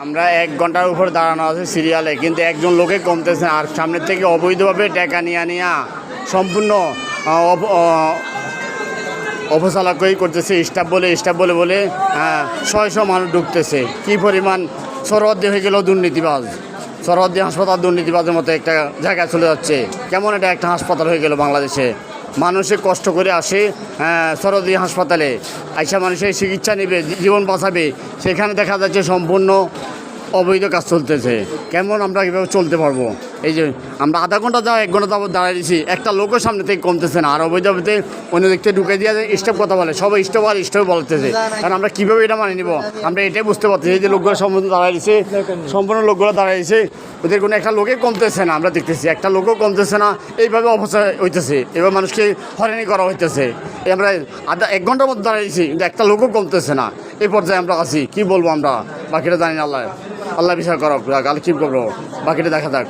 আমরা ১ ঘন্টার উপর দাঁড়ানো আছে সিরিয়ালে, কিন্তু একজন লোকে কমতেছে আর সামনের থেকে অবৈধভাবে টাকা নিয়ে সম্পূর্ণ অপচালকই করতেছে। স্টাফ বলে বলে শয় মানুষ ঢুকতেছে। কি পরিমাণ সরহদ্দি হয়ে গেল দুর্নীতিবাজ, সরহদ্দি হাসপাতাল দুর্নীতিবাজের মতো একটা জায়গায় চলে যাচ্ছে। কেমন এটা একটা হাসপাতাল হয়ে গেল বাংলাদেশে। মানুষে কষ্ট করে আসে সরহদ্দি হাসপাতালে, আইসা মানুষের চিকিৎসা নেবে, জীবন বাঁচাবে, সেখানে দেখা যাচ্ছে সম্পূর্ণ অবৈধ কাজ চলতেছে। কেমন আমরা কীভাবে চলতে পারবো? এই যে আমরা আধা ঘন্টা ১ ঘন্টা যাবো দাঁড়িয়ে দিচ্ছি, একটা লোকের সামনে থেকে কমতেছে না, আর অবৈধভাবে অন্য দিক থেকে ঢুকে দিয়ে স্টাফ কথা বলে, সবাই স্টাফ বলতেছে। কারণ আমরা কীভাবে এটা মানিয়ে নিব, আমরা এটাই বুঝতে পারছি। এই যে লোকগুলো সম্পূর্ণ দাঁড়িয়ে দিচ্ছে, সম্পূর্ণ লোকগুলো দাঁড়িয়ে দিচ্ছে, ওদের কোনো একটা লোকে কমতেছে না, আমরা দেখতেছি একটা লোকও কমতেছে না। এইভাবে অপচয় হইতেছে, এবার মানুষকে হয়রানি করা হইতেছে। আমরা ১ ঘন্টার মধ্যে দাঁড়িয়েছি, কিন্তু একটা লোকও কমতেছে না। এই পর্যায়ে আমরা আছি, কি বলবো আমরা, বাকিটা জানি না। আল্লাহ বিচার করো, আল্লাহ কি করবো, বাকিটা দেখা যাক।